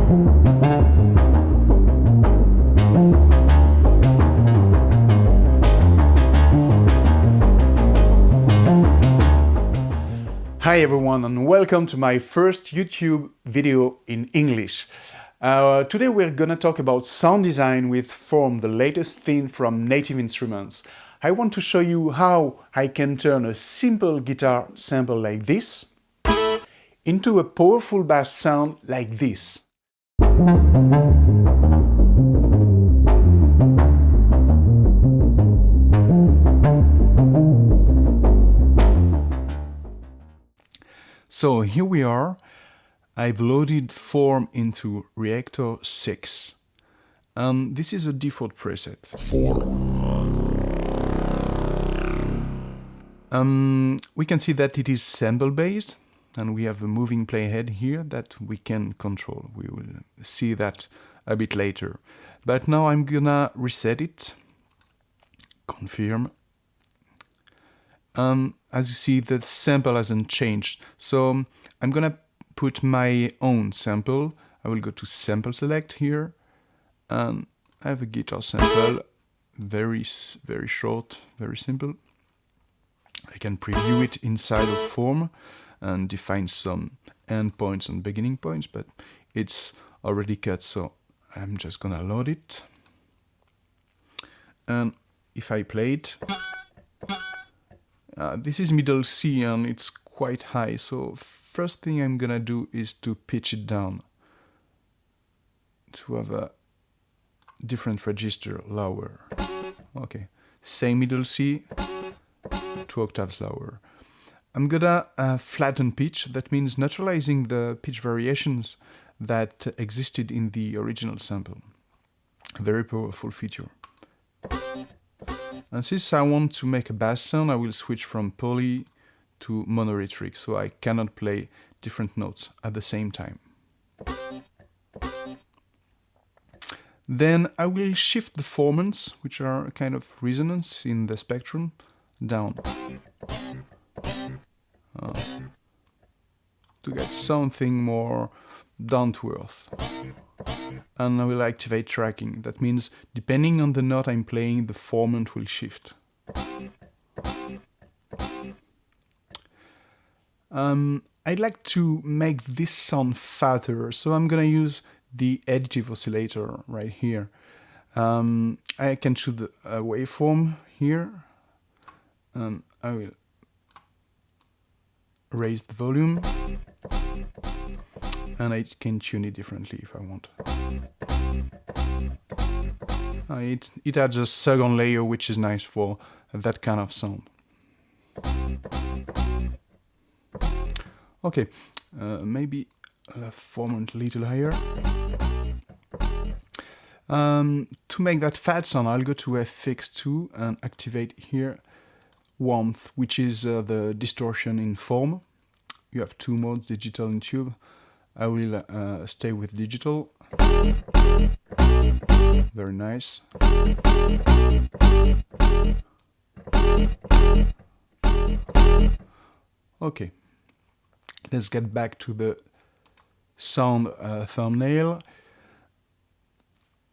Hi everyone, and welcome to my first YouTube video in English. Today we're gonna talk about sound design with Form, the latest thing from Native Instruments. I want to show you how I can turn a simple guitar sample like this into a powerful bass sound like this. So here we are. I've loaded Form into Reactor 6. This is a default preset. We can see that it is sample based, and we have a moving playhead here that we can control. We will see that a bit later. But now I'm gonna reset it, confirm. As you see, the sample hasn't changed. So I'm gonna put my own sample. I will go to sample select here, and I have a guitar sample, very short, very simple. I can preview it inside of Form and define some end points and beginning points, but it's already cut, so I'm just gonna load it. And if I play it, this is middle C and it's quite high, so first thing I'm gonna do is to pitch it down to have a different register, lower. Okay, same middle C, 2 octaves lower. I'm gonna flatten pitch. That means neutralizing the pitch variations that existed in the original sample. Very powerful feature. And since I want to make a bass sound, I will switch from poly to monorhythmic, so I cannot play different notes at the same time. Then I will shift the formants, which are a kind of resonance in the spectrum, down. To get something more down to earth. And I will activate tracking. That means depending on the note I'm playing, the formant will shift. I'd like to make this sound fatter, so I'm gonna use the additive oscillator right here. I can choose a waveform here, and I will raise the volume, and I can tune it differently if I want. It adds a second layer, which is nice for that kind of sound. Okay, maybe a formant a little higher. To make that fat sound, I'll go to FX2 and activate here warmth, which is the distortion in Form. You have two modes, digital and tube. I will stay with digital. Very nice. Okay, let's get back to the sound thumbnail.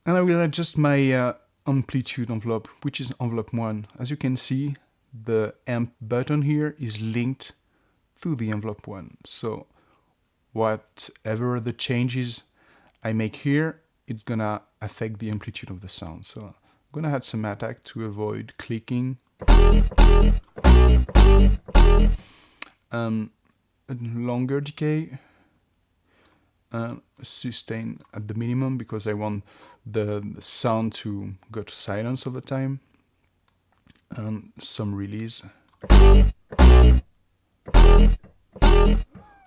And I will adjust my amplitude envelope, which is envelope 1. As you can see, the amp button here is linked to the envelope 1. So whatever the changes I make here, it's gonna affect the amplitude of the sound. So I'm gonna add some attack to avoid clicking. A longer decay. Sustain at the minimum because I want the sound to go to silence over time. And some release.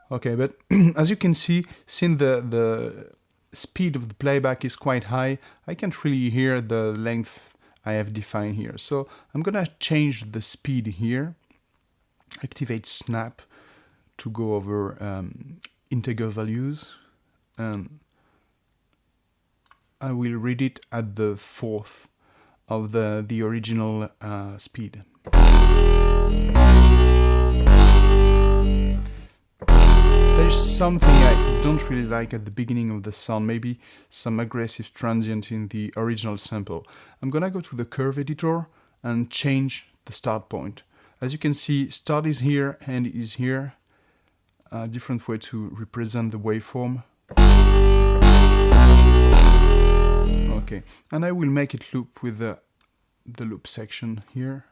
Okay, but as you can see, since the speed of the playback is quite high, I can't really hear the length I have defined here. So I'm gonna change the speed here, activate snap to go over integer values, and I will read it at the fourth of the original speed. There There's something I don't really like at the beginning of the sound, maybe some aggressive transient in the original sample. I'm gonna go to the curve editor and change the start point. As you can see, start is here, end is here. A different way to represent the waveform. Okay, and I will make it loop with the loop section here.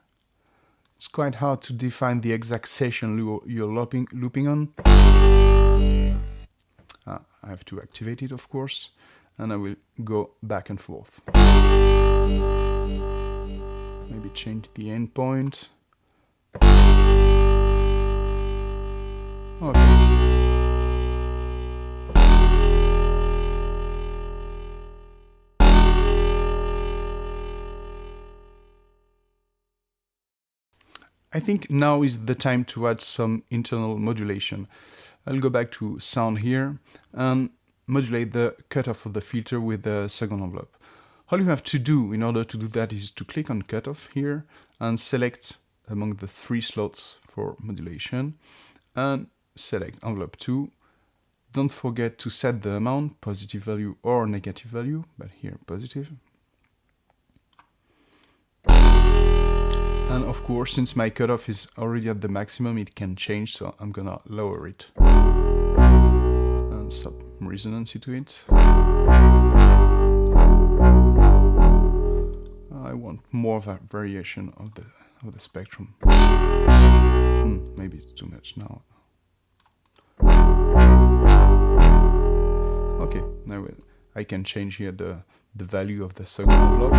It's quite hard to define the exact session you're looping on. I have to activate it, of course, and I will go back and forth. Maybe change the endpoint. Okay. I think now is the time to add some internal modulation. I'll go back to sound here and modulate the cutoff of the filter with the second envelope. All you have to do in order to do that is to click on cutoff here and select among the 3 slots for modulation and select envelope 2. Don't forget to set the amount, positive value or negative value, but here positive. And of course, since my cutoff is already at the maximum, it can change, so I'm gonna lower it. And some resonance to it. I want more of a variation of the spectrum. Maybe it's too much now. Okay, now I can change here the value of the second envelope,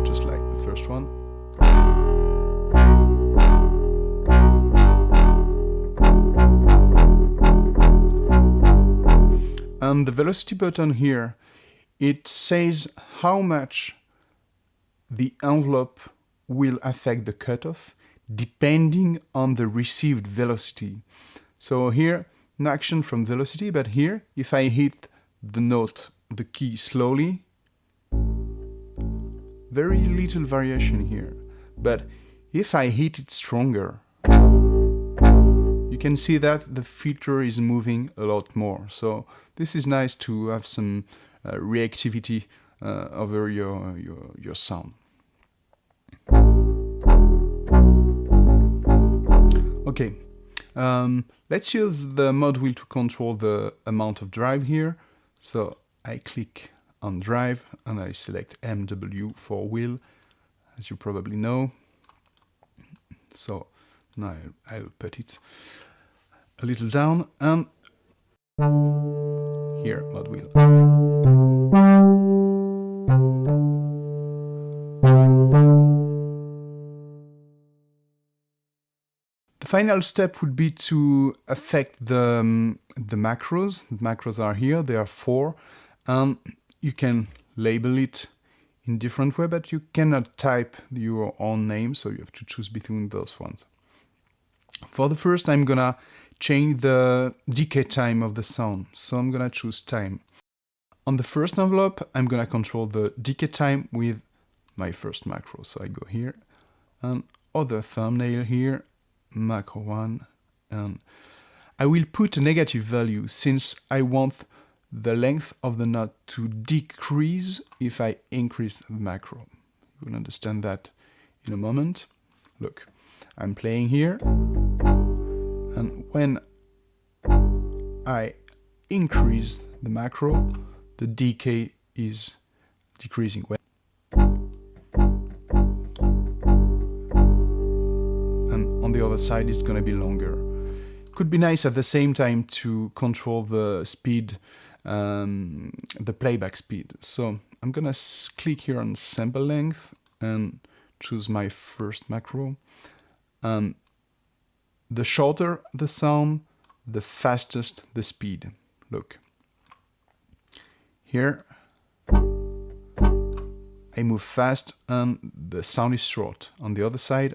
just like the first one. And the velocity button here, it says how much the envelope will affect the cutoff depending on the received velocity. So here, no action from velocity, but here, if I hit the note, the key slowly, very little variation here. But if I hit it stronger, you can see that the filter is moving a lot more. So this is nice to have some reactivity over your sound. Okay, let's use the mod wheel to control the amount of drive here. So I click on drive and I select MW for wheel, as you probably know. So now I'll put it a little down and here, mod wheel. The final step would be to affect the macros. The macros are here, there are 4, and you can label it in different way, but you cannot type your own name, so you have to choose between those ones. For the first, I'm gonna change the decay time of the sound, so I'm gonna choose time. On the first envelope, I'm gonna control the decay time with my first macro, so I go here, and other thumbnail here, macro 1, and I will put a negative value since I want the length of the note to decrease if I increase the macro. You will understand that in a moment. Look, I'm playing here, and when I increase the macro, the decay is decreasing. And on the other side, it's going to be longer. Could be nice at the same time to control the speed, the playback speed. So I'm going to click here on sample length and choose my first macro. The shorter the sound, the fastest the speed. Look. Here, I move fast and the sound is short. On the other side,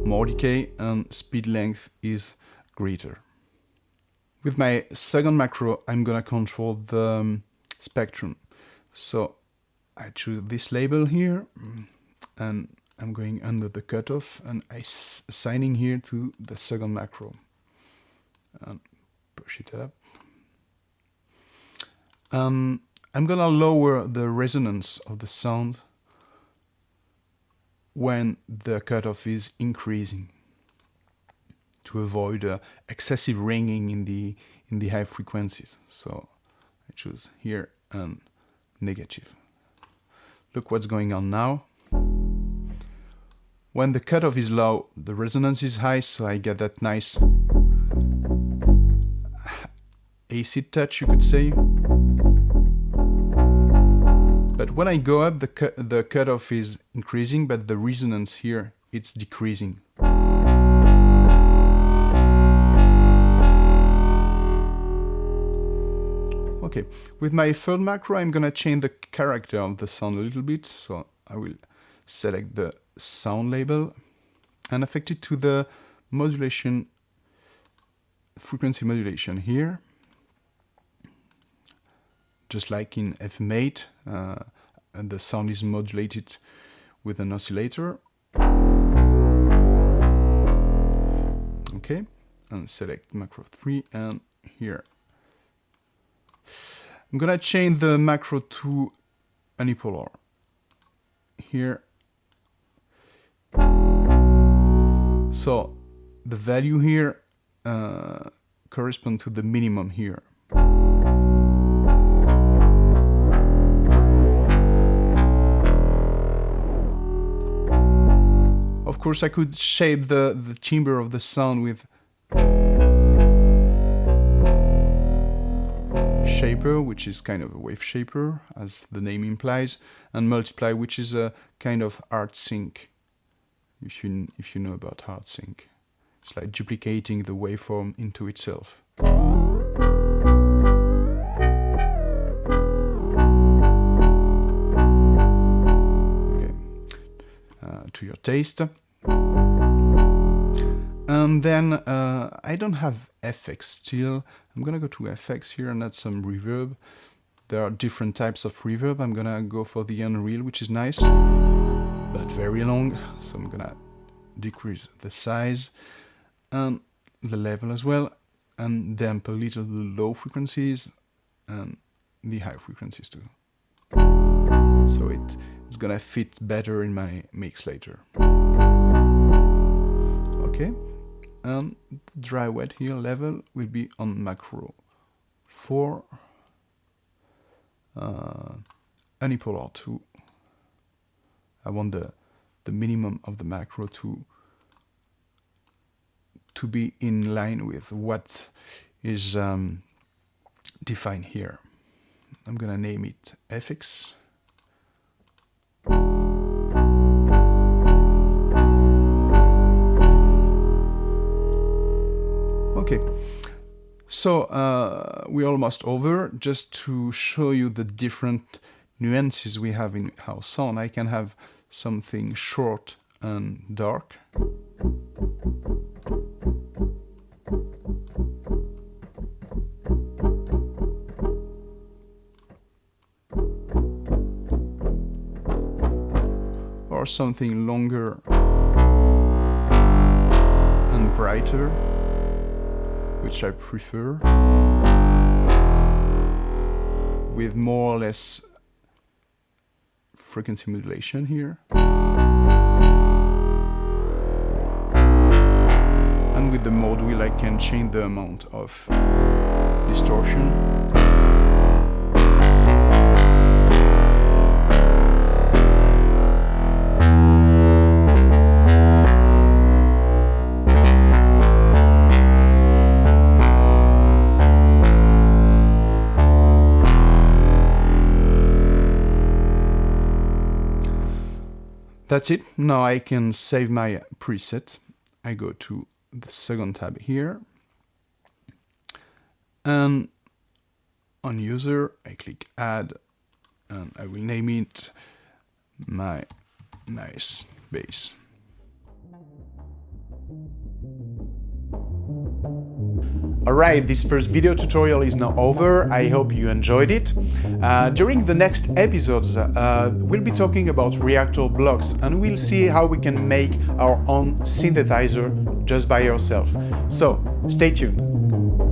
more decay and speed length is greater. With my second macro, I'm gonna control the spectrum. So I choose this label here and I'm going under the cutoff and assigning here to the second macro. And push it up. I'm gonna lower the resonance of the sound when the cutoff is increasing to avoid excessive ringing in the high frequencies. So I choose here and negative. Look what's going on now. When the cutoff is low, the resonance is high, so I get that nice acid touch, you could say. But when I go up, the cutoff is increasing, but the resonance here, it's decreasing. Okay, with my third macro, I'm gonna change the character of the sound a little bit. So I will select the sound label and affect it to the modulation, frequency modulation here. Just like in FM8, and the sound is modulated with an oscillator. Okay, and select macro 3 and here. I'm gonna change the macro to unipolar. Here. So the value here corresponds to the minimum here. Of course, I could shape the timbre of the sound with shaper, which is kind of a wave shaper, as the name implies, and multiply, which is a kind of hard sync. If you know about hard sync, it's like duplicating the waveform into itself. Okay, to your taste. And then I don't have FX still. I'm gonna go to FX here and add some reverb. There are different types of reverb. I'm gonna go for the Unreal, which is nice, but very long. So I'm gonna decrease the size and the level as well, and damp a little the low frequencies and the high frequencies too. So it's gonna fit better in my mix later. Okay. And the dry wet here level will be on macro 4, unipolar 2. I want the minimum of the macro to be in line with what is defined here. I'm gonna name it FX. Okay, so we're almost over. Just to show you the different nuances we have in our sound, I can have something short and dark. Or something longer and brighter, which I prefer, with more or less frequency modulation here. And with the module I can change the amount of distortion. That's it. Now I can save my preset. I go to the second tab here. And on user, I click add, and I will name it my nice bass. Alright, this first video tutorial is now over. I hope you enjoyed it. During the next episodes, we'll be talking about reactor blocks and we'll see how we can make our own synthesizer just by ourselves. So, stay tuned.